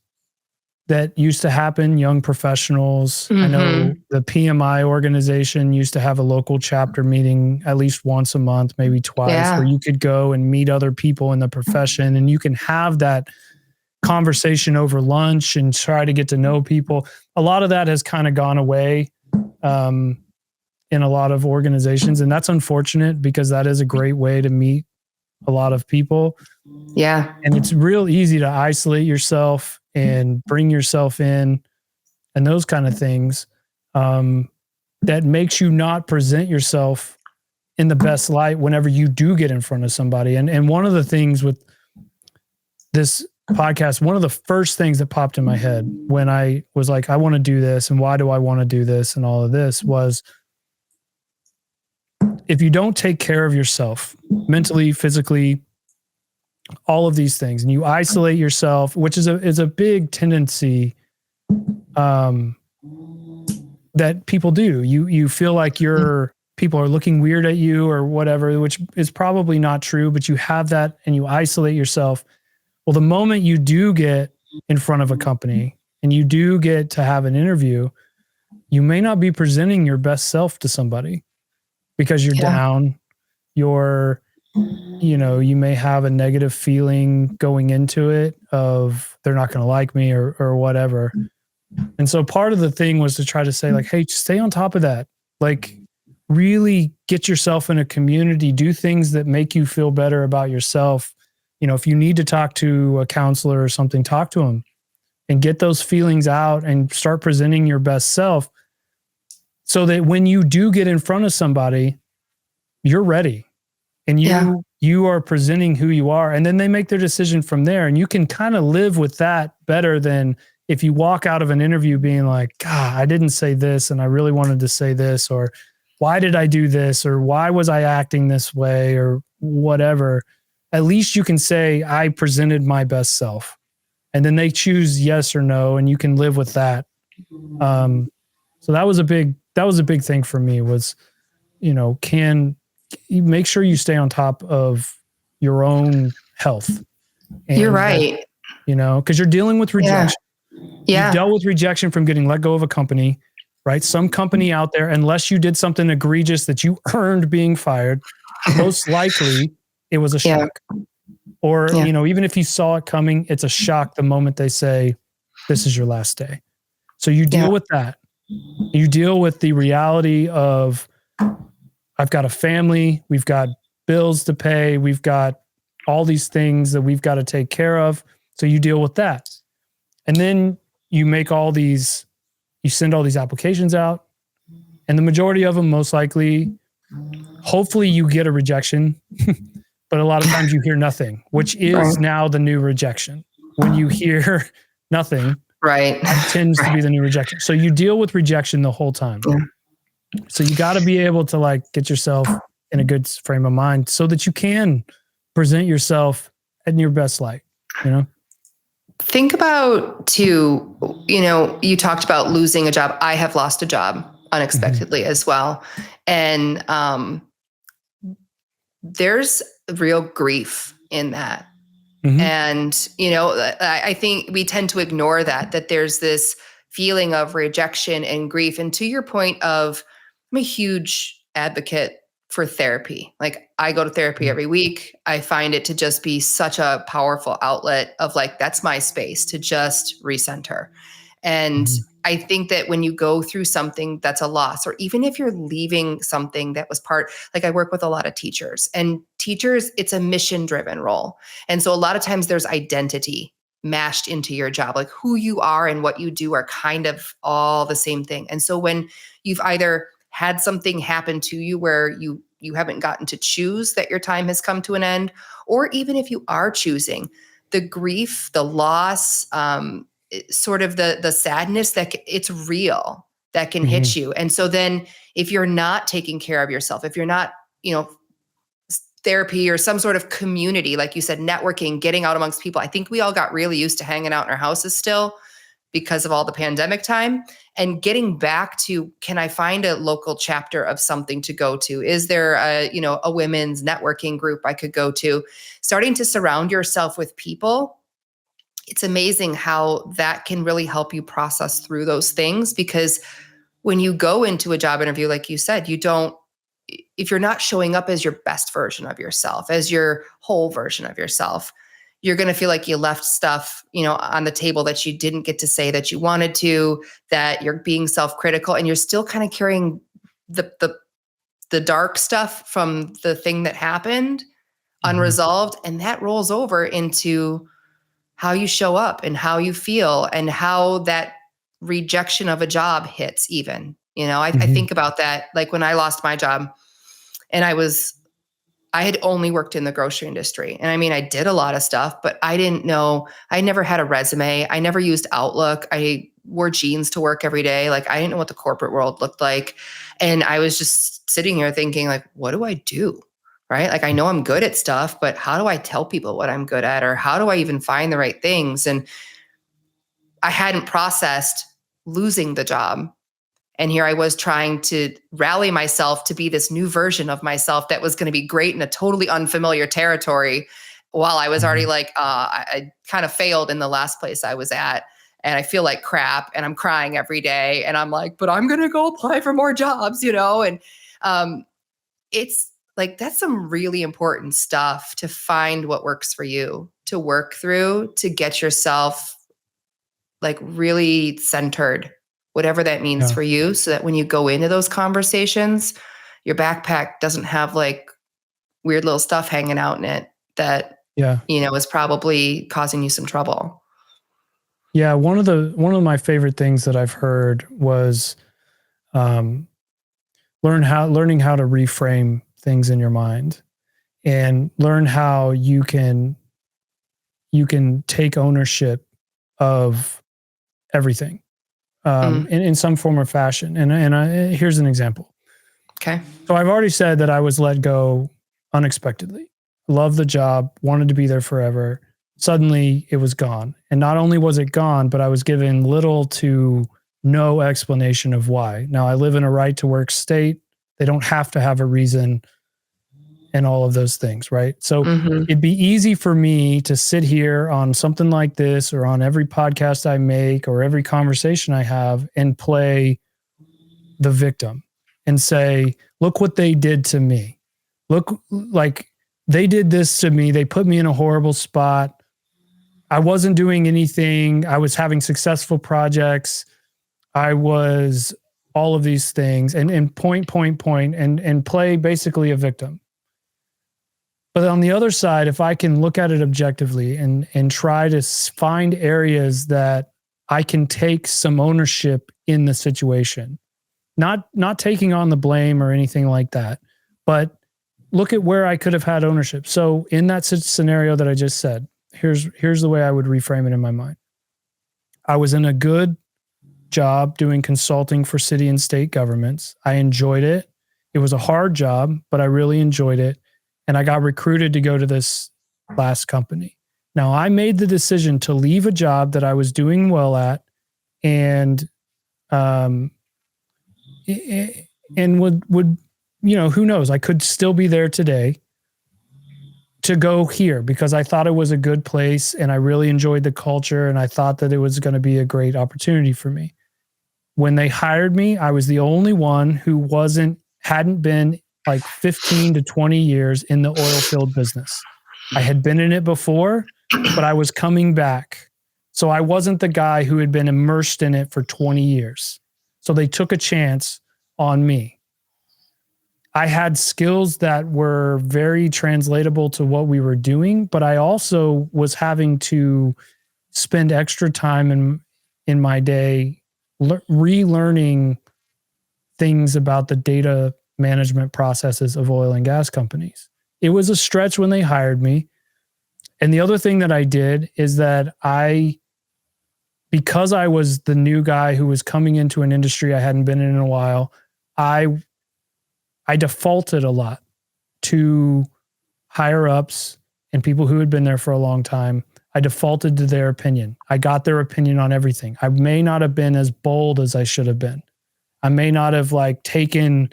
that used to happen, young professionals. Mm-hmm. I know the PMI organization used to have a local chapter meeting at least once a month, maybe twice, where you could go and meet other people in the profession and you can have that conversation over lunch and try to get to know people. A lot of that has kind of gone away in a lot of organizations. And that's unfortunate because that is a great way to meet a lot of people. Yeah. And it's real easy to isolate yourself and bring yourself in and those kind of things that makes you not present yourself in the best light whenever you do get in front of somebody. And one of the things with this podcast, one of the first things that popped in my head when I was like, I want to do this, and why do I want to do this, and all of this was, if you don't take care of yourself mentally, physically, all of these things, and you isolate yourself, which is a big tendency that people do. You feel like people are looking weird at you or whatever, which is probably not true, but you have that and you isolate yourself. Well, the moment you do get in front of a company and you do get to have an interview, you may not be presenting your best self to somebody because you're down, you may have a negative feeling going into it of they're not going to like me or whatever. And so part of the thing was to try to say like, hey, stay on top of that. Like really get yourself in a community, do things that make you feel better about yourself. If you need to talk to a counselor or something, talk to them and get those feelings out and start presenting your best self so that when you do get in front of somebody, you're ready and you are presenting who you are, and then they make their decision from there. And you can kind of live with that better than if you walk out of an interview being like, God, I didn't say this and I really wanted to say this, or why did I do this? Or why was I acting this way or whatever? At least you can say, I presented my best self, and then they choose yes or no, and you can live with that. So that was a big thing for me was, can you make sure you stay on top of your own health. And you're right. Because you're dealing with rejection. Yeah. You've dealt with rejection from getting let go of a company, right? Some company out there, unless you did something egregious that you earned being fired, most likely it was a shock. Or, even if you saw it coming, it's a shock the moment they say, this is your last day. So you deal with that. You deal with the reality of, I've got a family, we've got bills to pay, we've got all these things that we've got to take care of. So you deal with that. And then you send all these applications out, and the majority of them, most likely, hopefully you get a rejection, but a lot of times you hear nothing, which is now the new rejection. When you hear nothing, that tends to be the new rejection. So you deal with rejection the whole time. Yeah. So you got to be able to get yourself in a good frame of mind so that you can present yourself in your best light, Think about too, you talked about losing a job. I have lost a job unexpectedly as well. And there's real grief in that. And, I think we tend to ignore that there's this feeling of rejection and grief. And to your point of, I'm a huge advocate for therapy. Like I go to therapy every week. I find it to just be such a powerful outlet of that's my space to just recenter. And I think that when you go through something that's a loss, or even if you're leaving something that was I work with a lot of teachers, and teachers, it's a mission-driven role. And so a lot of times there's identity mashed into your job, like who you are and what you do are kind of all the same thing. And so when you've either had something happen to you where you haven't gotten to choose that your time has come to an end, or even if you are choosing, the grief, the loss, sort of the sadness that it's real, that can hit you. And so then if you're not taking care of yourself, if you're not, therapy or some sort of community, like you said, networking, getting out amongst people. I think we all got really used to hanging out in our houses still because of all the pandemic time, and getting back to, can I find a local chapter of something to go to? Is there a women's networking group I could go to? Starting to surround yourself with people. It's amazing how that can really help you process through those things, because when you go into a job interview, like you said, if you're not showing up as your best version of yourself, as your whole version of yourself, you're going to feel like you left stuff, on the table that you didn't get to say that you wanted to, that you're being self-critical, and you're still kind of carrying the dark stuff from the thing that happened unresolved. And that rolls over into how you show up and how you feel and how that rejection of a job hits even. I think about that, like when I lost my job, And I had only worked in the grocery industry. And I mean, I did a lot of stuff, but I didn't know, I never had a resume. I never used Outlook. I wore jeans to work every day. Like, I didn't know what the corporate world looked like. And I was just sitting here thinking, like, what do I do? Right? Like, I know I'm good at stuff, but how do I tell people what I'm good at? Or how do I even find the right things? And I hadn't processed losing the job. And here I was trying to rally myself to be this new version of myself that was going to be great in a totally unfamiliar territory, while I was already like, I kind of failed in the last place I was at. And I feel like crap, and I'm crying every day. And I'm like, but I'm going to go apply for more jobs, And it's like, that's some really important stuff to find what works for you, to work through, to get yourself like really centered, whatever that means for you, so that when you go into those conversations, your backpack doesn't have like weird little stuff hanging out in it that, is probably causing you some trouble. Yeah. One of my favorite things that I've heard was, learning how to reframe things in your mind, and learn how you can take ownership of everything, in some form or fashion. And here's an example. Okay. So I've already said that I was let go unexpectedly. Loved the job, wanted to be there forever. Suddenly it was gone. And not only was it gone, but I was given little to no explanation of why. Now, I live in a right to work state. They don't have to have a reason and all of those things, right? So it'd be easy for me to sit here on something like this, or on every podcast I make, or every conversation I have, and play the victim and say, look what they did to me. Look, like, they did this to me. They put me in a horrible spot. I wasn't doing anything. I was having successful projects. I was all of these things, and point, and play basically a victim. But on the other side, if I can look at it objectively and try to find areas that I can take some ownership in the situation, not taking on the blame or anything like that, but look at where I could have had ownership. So in that scenario that I just said, here's the way I would reframe it in my mind. I was in a good job doing consulting for city and state governments. I enjoyed it. It was a hard job, but I really enjoyed it. And I got recruited to go to this last company. Now, I made the decision to leave a job that I was doing well at, and would who knows, I could still be there today, to go here because I thought it was a good place and I really enjoyed the culture, and I thought that it was going to be a great opportunity for me. When they hired me, I was the only one who hadn't been like 15 to 20 years in the oil field business. I had been in it before, but I was coming back. So I wasn't the guy who had been immersed in it for 20 years. So they took a chance on me. I had skills that were very translatable to what we were doing, but I also was having to spend extra time in my day relearning things about the data management processes of oil and gas companies. It was a stretch when they hired me. And the other thing that I did is that because I was the new guy who was coming into an industry I hadn't been in a while, I defaulted a lot to higher ups and people who had been there for a long time. I defaulted to their opinion. I got their opinion on everything. I may not have been as bold as I should have been. I may not have taken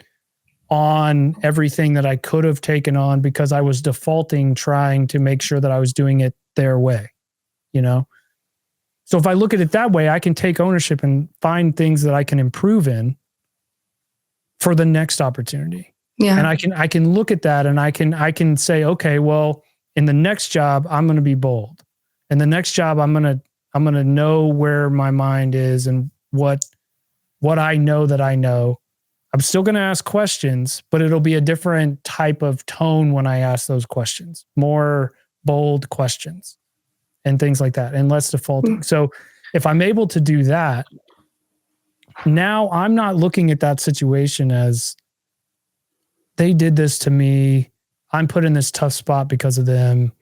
on everything that I could have taken on because I was defaulting, trying to make sure that I was doing it their way, So if I look at it that way, I can take ownership and find things that I can improve in for the next opportunity. Yeah. And I can look at that and I can say, okay, well, in the next job, I'm going to be bold. In the next job, I'm going to know where my mind is and what I know that I know. I'm still going to ask questions, but it'll be a different type of tone when I ask those questions, more bold questions and things like that, and less defaulting. So if I'm able to do that, now I'm not looking at that situation as they did this to me. I'm put in this tough spot because of them.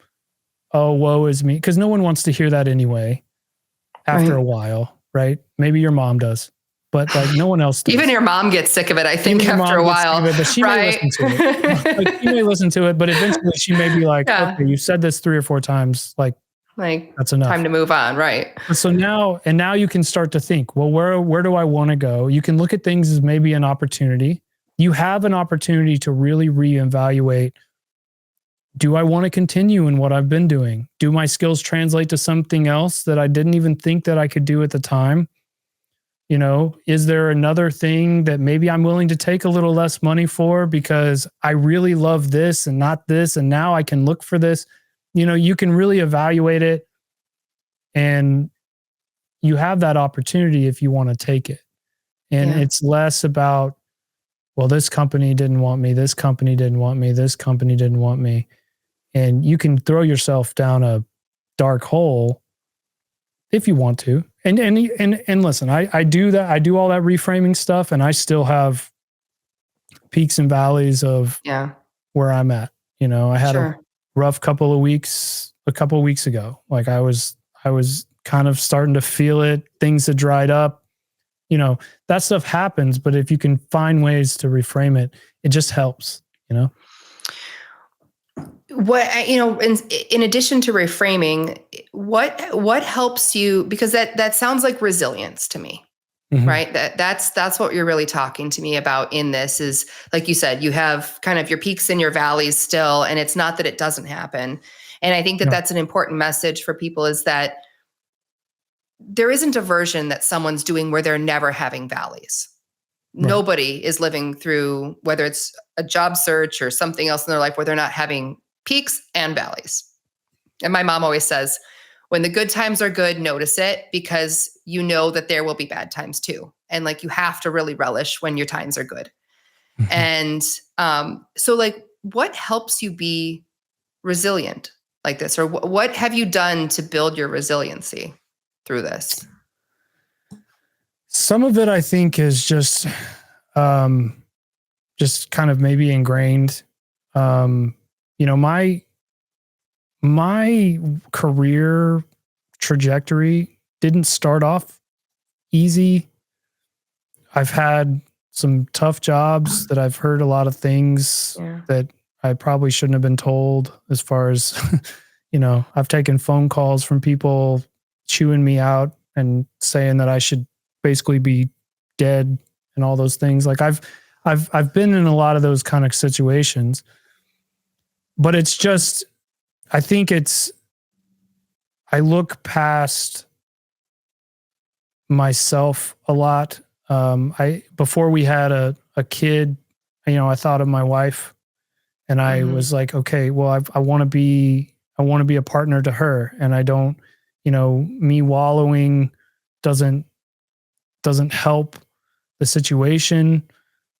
Oh, woe is me. Because no one wants to hear that anyway after a while, right? Maybe your mom does, but like no one else does. Even your mom gets sick of it, I think, after a while. But she may listen to it. Like, she may listen to it, but eventually she may be like, okay, you said this 3 or 4 times. Like that's enough. Time to move on, right? So now you can start to think, well, where do I want to go? You can look at things as maybe an opportunity. You have an opportunity to really reevaluate. Do I want to continue in what I've been doing? Do my skills translate to something else that I didn't even think that I could do at the time? You know, is there another thing that maybe I'm willing to take a little less money for because I really love this and not this, and now I can look for this? You know, you can really evaluate it, and you have that opportunity if you want to take it. And it's less about, well, this company didn't want me, this company didn't want me, this company didn't want me. And you can throw yourself down a dark hole if you want to. And listen, I do that. I do all that reframing stuff, and I still have peaks and valleys of where I'm at. You know, I had a rough couple of weeks ago. Like I was kind of starting to feel it. Things had dried up. You know, that stuff happens, but if you can find ways to reframe it, it just helps, you know? What, you know, in addition to reframing, what helps you, because that sounds like resilience to me, right? That's what you're really talking to me about in this is, like you said, you have kind of your peaks and your valleys still, and it's not that it doesn't happen. And I think that that's an important message for people, is that there isn't a version that someone's doing where they're never having valleys. Right. Nobody is living through, whether it's a job search or something else in their life, where they're not having peaks and valleys. And my mom always says, when the good times are good, notice it, because you know that there will be bad times too. And like, you have to really relish when your times are good. And so like, what helps you be resilient like this? Or what have you done to build your resiliency through this? Some of it, I think, is just kind of maybe ingrained. You know, my career trajectory didn't start off easy. I've had some tough jobs that I've heard a lot of things that I probably shouldn't have been told, as far as, you know, I've taken phone calls from people chewing me out and saying that I should basically be dead and all those things. Like I've been in a lot of those kind of situations, but it's just, I think I look past myself a lot. Before we had a kid, you know, I thought of my wife, and I was like, okay, well, I want to be a partner to her. And I don't, you know, me wallowing doesn't help the situation.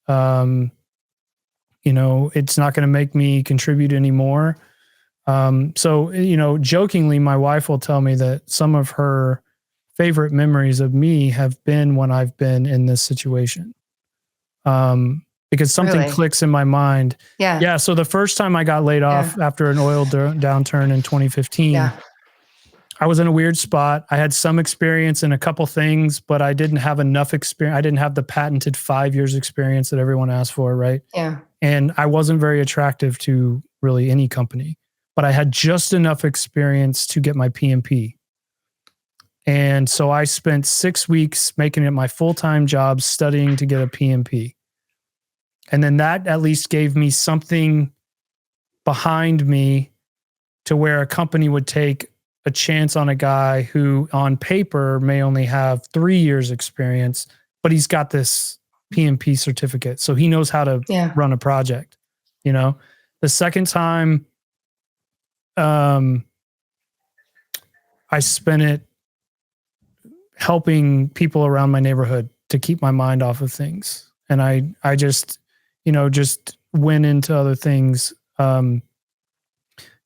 You know, it's not going to make me contribute anymore. So, you know, jokingly, my wife will tell me that some of her favorite memories of me have been when I've been in this situation. Because something clicks in my mind. Yeah. So the first time I got laid off after an oil downturn in 2015, I was in a weird spot. I had some experience in a couple things, but I didn't have enough experience. I didn't have the patented 5 years experience that everyone asked for, right? Yeah. And I wasn't very attractive to really any company, but I had just enough experience to get my PMP. And so I spent 6 weeks making it my full-time job, studying to get a PMP. And then that at least gave me something behind me to where a company would take a chance on a guy who on paper may only have 3 years experience, but he's got this PMP certificate. So he knows how to run a project. You know, the second time, I spent it helping people around my neighborhood to keep my mind off of things. And I just, you know, just went into other things, and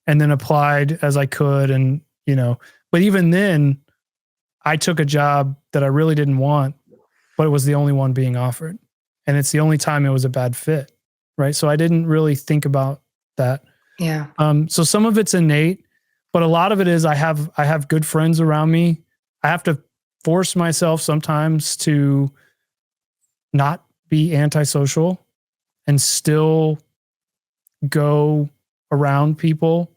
then applied as I could. And, you know, but even then I took a job that I really didn't want, but it was the only one being offered. And it's the only time it was a bad fit. right? So I didn't really think about that. Yeah. So some of it's innate, but a lot of it is I have good friends around me. I have to force myself sometimes to not be antisocial and still go around people.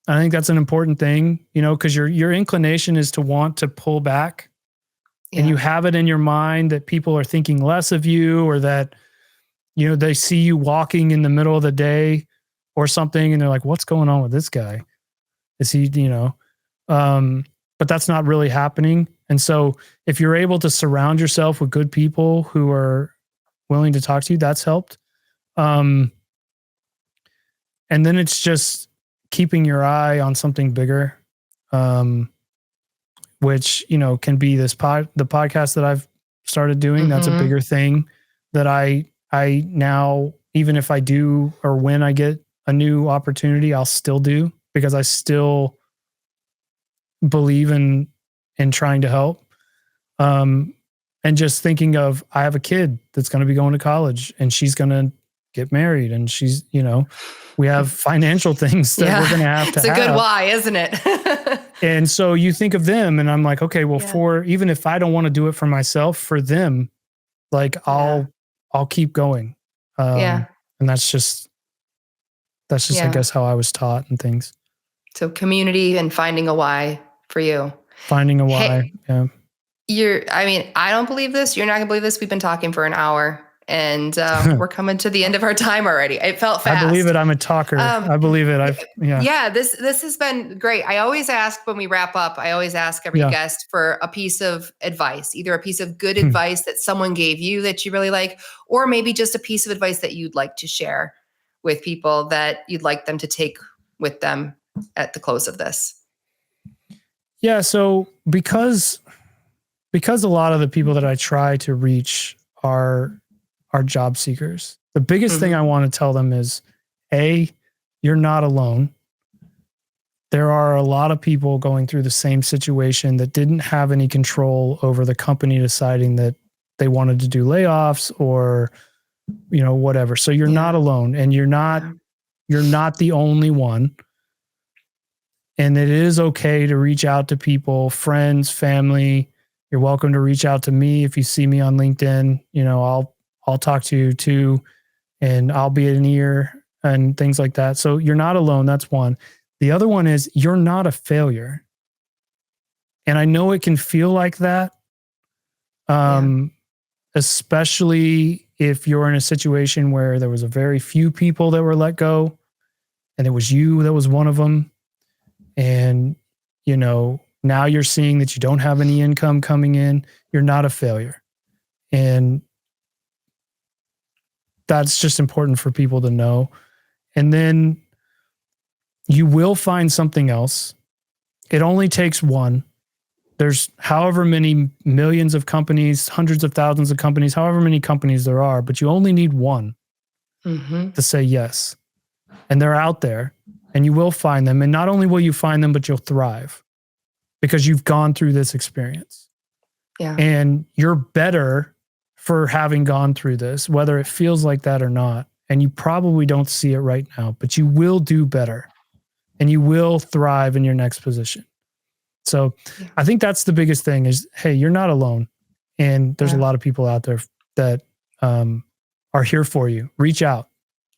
I think that's an important thing, because your inclination is to want to pull back, and you have it in your mind that people are thinking less of you, or that, they see you walking in the middle of the day or something, and they're like, what's going on with this guy? Is he, but that's not really happening. And so if you're able to surround yourself with good people who are willing to talk to you, that's helped. And then it's just keeping your eye on something bigger, which, can be the podcast that I've started doing. Mm-hmm. That's a bigger thing that I now, even if I do, or when I get a new opportunity, I'll still do, because I still believe in trying to help. And just thinking of, I have a kid that's going to be going to college, and she's going to get married, and she's, we have financial things that we're going to have. It's a good why, isn't it? And so you think of them, and I'm like, okay, well, even if I don't want to do it for myself, for them, like I'll keep going. And that's just I guess how I was taught and things. So community and finding a why for you. Finding a why. Hey, I don't believe this. You're not going to believe this. We've been talking for an hour, and we're coming to the end of our time already. It felt fast. I believe it. I'm a talker. I believe it. This has been great. I always ask when we wrap up, I always ask every guest for a piece of advice, either a piece of good advice that someone gave you that you really like, or maybe just a piece of advice that you'd like to share with people that you'd like them to take with them at the close of this. Yeah. So because a lot of the people that I try to reach are job seekers, the biggest thing I want to tell them is, you're not alone. There are a lot of people going through the same situation that didn't have any control over the company deciding that they wanted to do layoffs or, whatever. So you're not alone, and you're not the only one. And it is okay to reach out to people, friends, family. You're welcome to reach out to me. If you see me on LinkedIn, I'll talk to you too, and I'll be an ear and things like that. So you're not alone. That's one. The other one is, you're not a failure. And I know it can feel like that, especially if you're in a situation where there was a very few people that were let go, and it was you that was one of them. And, now you're seeing that you don't have any income coming in. You're not a failure. And that's just important for people to know. And then you will find something else. It only takes one. There's however many millions of companies, hundreds of thousands of companies, however many companies there are, but you only need one to say yes. And they're out there, and you will find them. And not only will you find them, but you'll thrive, because you've gone through this experience. Yeah. And you're better for having gone through this, whether it feels like that or not. And you probably don't see it right now, but you will do better, and you will thrive in your next position. So I think that's the biggest thing is, hey, you're not alone. And there's a lot of people out there that are here for you. Reach out.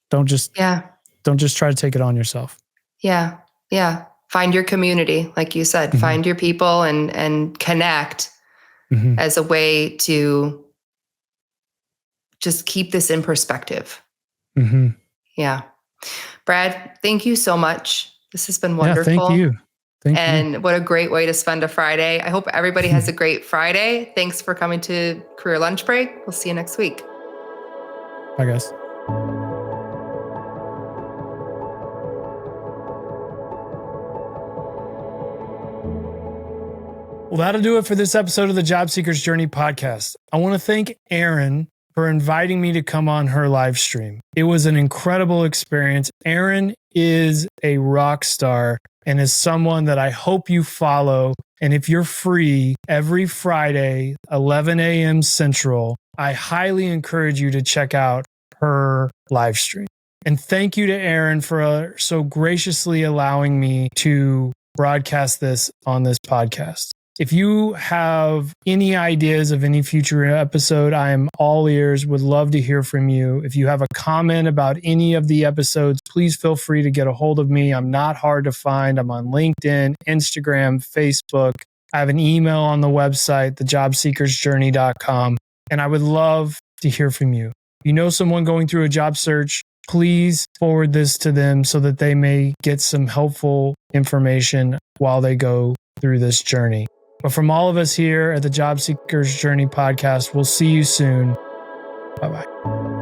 Don't just try to take it on yourself. Yeah. Yeah. Find your community. Like you said, find your people and connect as a way to just keep this in perspective. Yeah. Brad, thank you so much. This has been wonderful. Yeah, thank you. And what a great way to spend a Friday. I hope everybody has a great Friday. Thanks for coming to Career Lunch Break. We'll see you next week. Bye, guys. Well, that'll do it for this episode of the Job Seeker's Journey podcast. I want to thank Erin for inviting me to come on her live stream. It was an incredible experience. Erin is a rock star and is someone that I hope you follow. And if you're free every Friday, 11 a.m. Central, I highly encourage you to check out per live stream. And thank you to Erin for so graciously allowing me to broadcast this on this podcast. If you have any ideas of any future episode, I am all ears, would love to hear from you. If you have a comment about any of the episodes, please feel free to get a hold of me. I'm not hard to find. I'm on LinkedIn, Instagram, Facebook. I have an email on the website, thejobseekersjourney.com, and I would love to hear from you. If you know someone going through a job search, please forward this to them so that they may get some helpful information while they go through this journey. But from all of us here at the Job Seekers Journey podcast, we'll see you soon. Bye-bye.